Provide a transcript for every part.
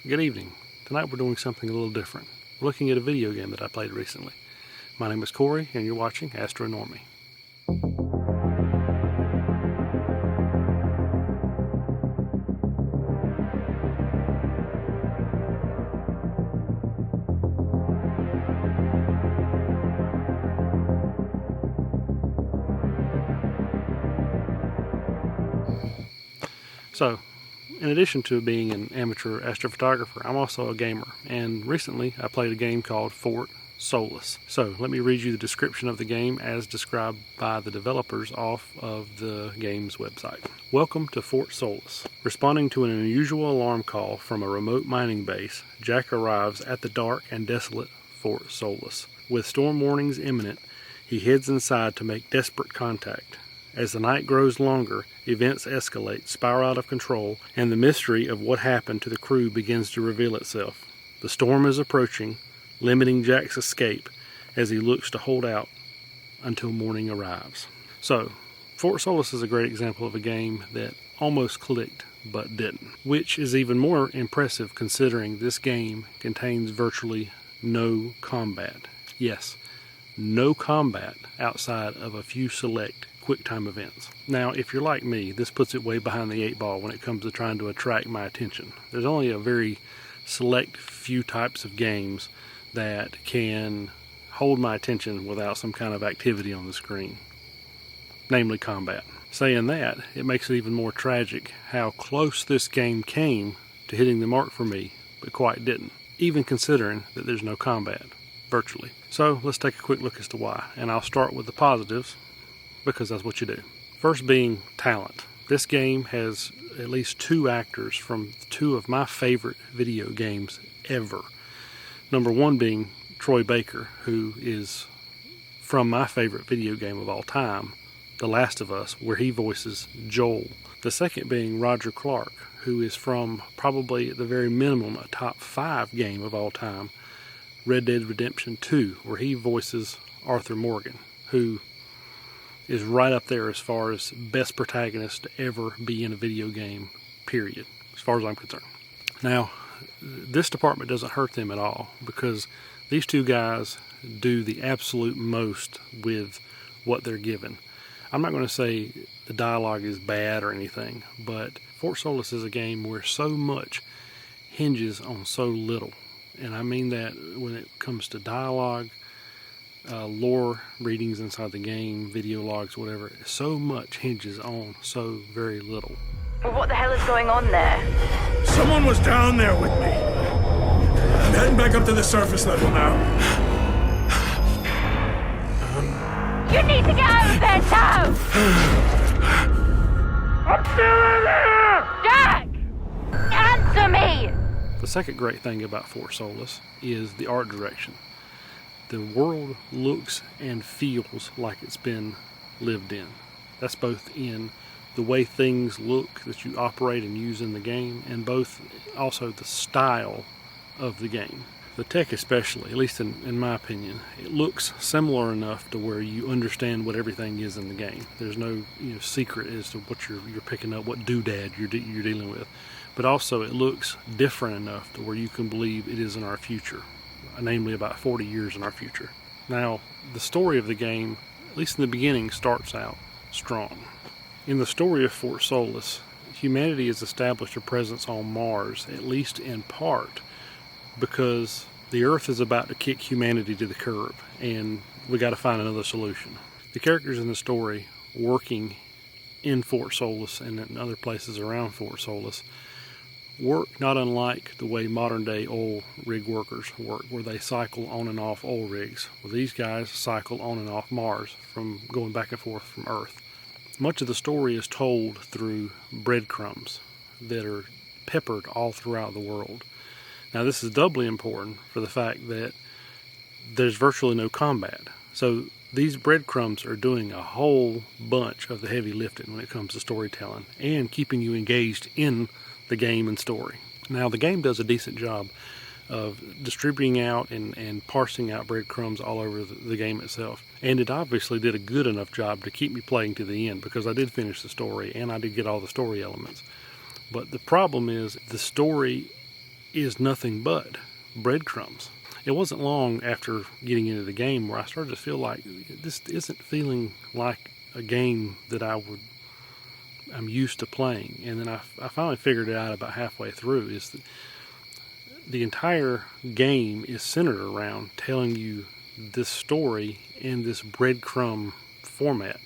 Good evening. Tonight we're doing something a little different. We're looking at a video game that I played recently. My name is Corey and you're watching AstroNormy. So, in addition to being an amateur astrophotographer, I'm also a gamer, and recently I played a game called Fort Solis. So let me read you the description of the game as described by the developers off of the game's website. Welcome to Fort Solis. Responding to an unusual alarm call from a remote mining base, Jack arrives at the dark and desolate Fort Solis. With storm warnings imminent, he heads inside to make desperate contact. As the night grows longer, events escalate, spiral out of control, and the mystery of what happened to the crew begins to reveal itself. The storm is approaching, limiting Jack's escape as he looks to hold out until morning arrives. So, Fort Solis is a great example of a game that almost clicked but didn't, which is even more impressive considering this game contains virtually no combat. Yes, no combat outside of a few select quick-time events. Now, if you're like me, this puts it way behind the 8 ball when it comes to trying to attract my attention. There's only a very select few types of games that can hold my attention without some kind of activity on the screen, namely combat. Saying that, it makes it even more tragic how close this game came to hitting the mark for me, but quite didn't, even considering that there's no combat, virtually. So let's take a quick look as to why, and I'll start with the positives, because that's what you do. First being talent. This game has at least 2 actors from 2 of my favorite video games ever. Number 1 being Troy Baker, who is from my favorite video game of all time, The Last of Us, where he voices Joel. The second being Roger Clark, who is from probably at the very minimum a top 5 game of all time, Red Dead Redemption 2, where he voices Arthur Morgan, who is right up there as far as best protagonist to ever be in a video game, period, as far as I'm concerned. Now, this department doesn't hurt them at all because these 2 guys do the absolute most with what they're given. I'm not going to say the dialogue is bad or anything, but Fort Solis is a game where so much hinges on so little. And I mean that when it comes to dialogue, lore readings inside the game, video logs, whatever, so much hinges on so very little. Well, what the hell is going on there? Someone was down there with me. I'm heading back up to the surface level now. You need to get out of there now! I'm still in there! Jack! Answer me! The second great thing about Fort Solis is the art direction. The world looks and feels like it's been lived in. That's both in the way things look that you operate and use in the game, and both also the style of the game. The tech especially, at least in my opinion, it looks similar enough to where you understand what everything is in the game. There's no secret as to what you're picking up, what doodad you're dealing with. But also it looks different enough to where you can believe it is in our future, namely about 40 years in our future. Now, the story of the game, at least in the beginning, starts out strong. In the story of Fort Solis, humanity has established a presence on Mars, at least in part, because the Earth is about to kick humanity to the curb, and we got to find another solution. The characters in the story working in Fort Solis and in other places around Fort Solis work not unlike the way modern day oil rig workers work, where they cycle on and off oil rigs. Well, these guys cycle on and off Mars, from going back and forth from Earth. Much of the story is told through breadcrumbs that are peppered all throughout the world. Now, this is doubly important for the fact that there's virtually no combat. So these breadcrumbs are doing a whole bunch of the heavy lifting when it comes to storytelling and keeping you engaged in the game and story. Now, the game does a decent job of distributing out and parsing out breadcrumbs all over the game itself. And it obviously did a good enough job to keep me playing to the end, because I did finish the story and I did get all the story elements. But the problem is the story is nothing but breadcrumbs. It wasn't long after getting into the game where I started to feel like this isn't feeling like a game that I'm used to playing. And then I finally figured it out about halfway through, is that the entire game is centered around telling you this story in this breadcrumb format.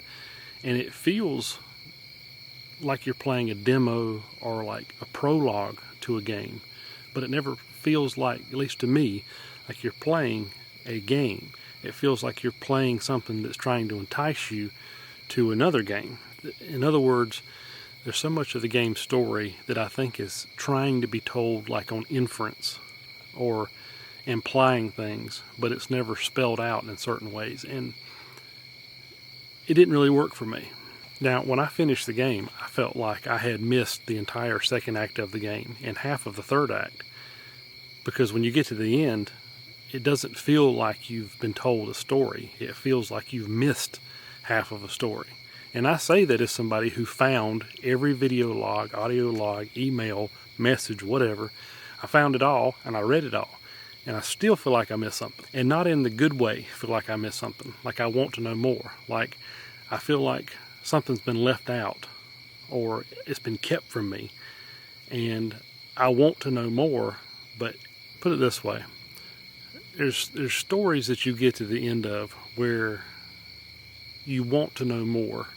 And it feels like you're playing a demo or like a prologue to a game, but it never feels like, at least to me, like you're playing a game. It feels like you're playing something that's trying to entice you to another game. In other words, there's so much of the game's story that I think is trying to be told like on inference or implying things, but it's never spelled out in certain ways, and it didn't really work for me. Now, when I finished the game, I felt like I had missed the entire second act of the game and half of the third act, because when you get to the end, it doesn't feel like you've been told a story. It feels like you've missed half of a story. And I say that as somebody who found every video log, audio log, email, message, whatever. I found it all and I read it all. And I still feel like I missed something. And not in the good way, feel like I missed something. Like I want to know more. Like I feel like something's been left out or it's been kept from me. And I want to know more, but put it this way. There's stories that you get to the end of where you want to know more.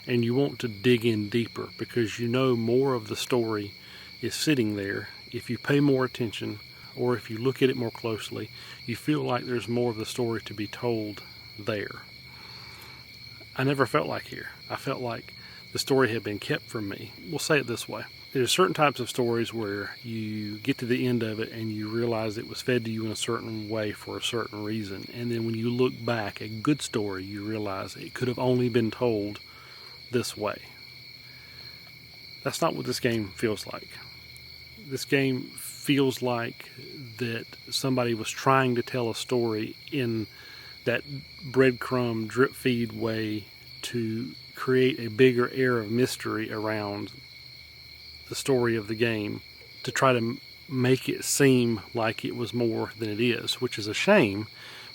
And you want to dig in deeper because you know more of the story is sitting there. If you pay more attention or if you look at it more closely, you feel like there's more of the story to be told there. I never felt like here. I felt like the story had been kept from me. We'll say it this way. There's certain types of stories where you get to the end of it and you realize it was fed to you in a certain way for a certain reason. And then when you look back, a good story, you realize it could have only been told this way. That's not what this game feels like. This game feels like that somebody was trying to tell a story in that breadcrumb drip feed way to create a bigger air of mystery around the story of the game, to try to make it seem like it was more than it is, which is a shame,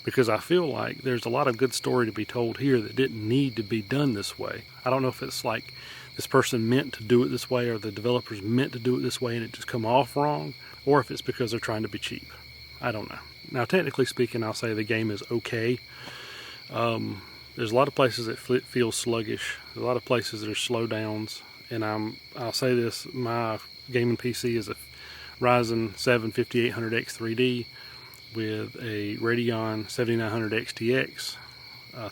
because I feel like there's a lot of good story to be told here that didn't need to be done this way. I don't know if it's like this person meant to do it this way or the developers meant to do it this way and it just come off wrong, or if it's because they're trying to be cheap. I don't know. Now, technically speaking, I'll say the game is okay. There's a lot of places that feel sluggish. There's a lot of places that are slowdowns, and I'll say this, my gaming PC is a Ryzen 7 5800X 3D with a Radeon 7900 XTX,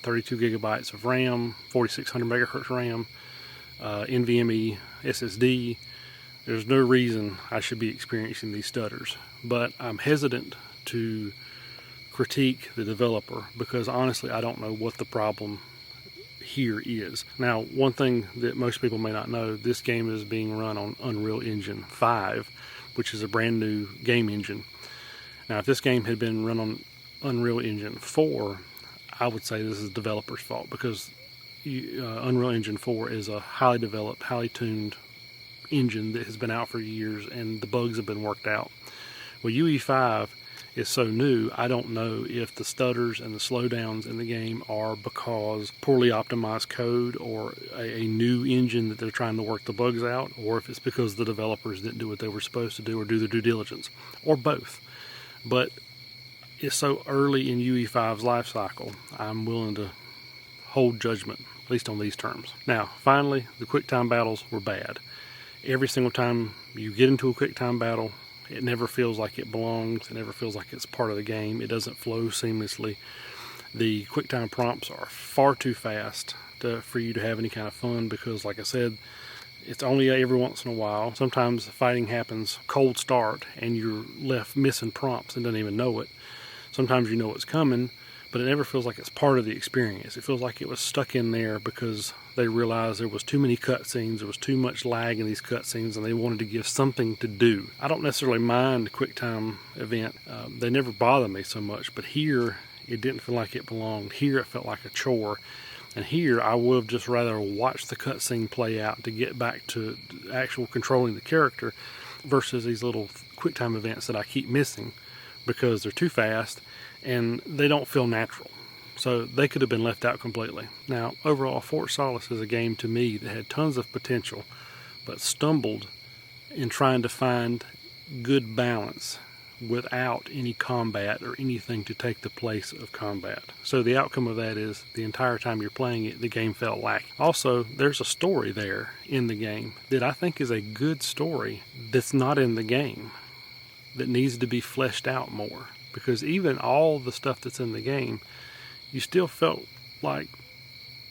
32 gigabytes of RAM, 4600 megahertz RAM, NVMe SSD. There's no reason I should be experiencing these stutters, but I'm hesitant to critique the developer because honestly I don't know what the problem here is. Now, one thing that most people may not know, this game is being run on Unreal Engine 5, which is a brand new game engine. Now, if this game had been run on Unreal Engine 4, I would say this is the developer's fault, because Unreal Engine 4 is a highly developed, highly tuned engine that has been out for years, and the bugs have been worked out. Well, UE5 is so new, I don't know if the stutters and the slowdowns in the game are because poorly optimized code or a new engine that they're trying to work the bugs out, or if it's because the developers didn't do what they were supposed to do or do their due diligence, or both. But it's so early in UE5's life cycle, I'm willing to hold judgment, at least on these terms. Now, finally, the quick time battles were bad. Every single time you get into a quick time battle, it never feels like it belongs. It never feels like it's part of the game. It doesn't flow seamlessly. The quick time prompts are far too fast for you to have any kind of fun, because, like I said, it's only every once in a while. Sometimes the fighting happens cold start and you're left missing prompts and don't even know it. Sometimes you know it's coming, but it never feels like it's part of the experience. It feels like it was stuck in there because they realized there was too many cutscenes, there was too much lag in these cutscenes, and they wanted to give something to do. I don't necessarily mind the quick time event. They never bother me so much, but here it didn't feel like it belonged. Here it felt like a chore. And here I would have just rather watched the cutscene play out to get back to actual controlling the character versus these little quick time events that I keep missing because they're too fast and they don't feel natural. So they could have been left out completely. Now, overall, Fort Solis is a game to me that had tons of potential, but stumbled in trying to find good balance without any combat or anything to take the place of combat. So the outcome of that is the entire time you're playing it, the game felt lacking. Also, there's a story there in the game that I think is a good story that's not in the game, that needs to be fleshed out more. Because even all the stuff that's in the game, you still felt like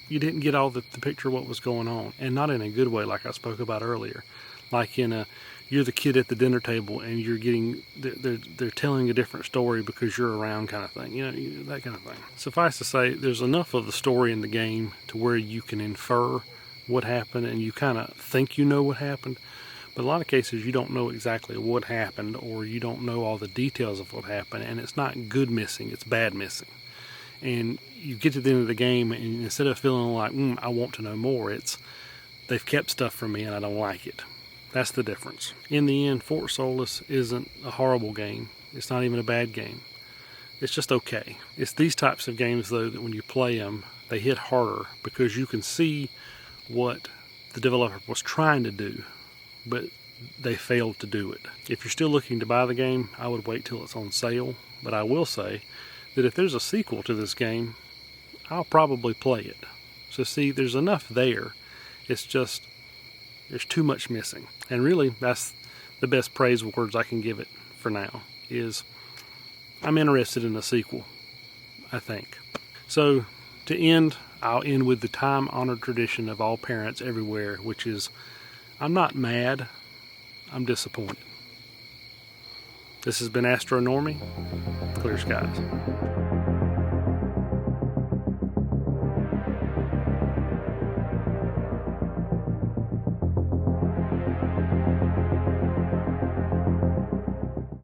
you didn't get all the picture of what was going on, and not in a good way, like I spoke about earlier. Like in you're the kid at the dinner table and you're getting, they're telling a different story because you're around kind of thing, that kind of thing. Suffice to say, there's enough of the story in the game to where you can infer what happened and you kind of think you know what happened, but a lot of cases you don't know exactly what happened, or you don't know all the details of what happened, and it's not good missing, it's bad missing. And you get to the end of the game, and instead of feeling like, I want to know more, it's, they've kept stuff from me and I don't like it. That's the difference. In the end, Fort Solis isn't a horrible game. It's not even a bad game. It's just okay. It's these types of games, though, that when you play them, they hit harder because you can see what the developer was trying to do, but they failed to do it. If you're still looking to buy the game, I would wait till it's on sale, but I will say that if there's a sequel to this game, I'll probably play it. So see, there's enough there. It's just, there's too much missing. And really, that's the best praise words I can give it for now, is I'm interested in a sequel, I think. So to end, I'll end with the time-honored tradition of all parents everywhere, which is, I'm not mad, I'm disappointed. This has been AstroNormy. Clear skies.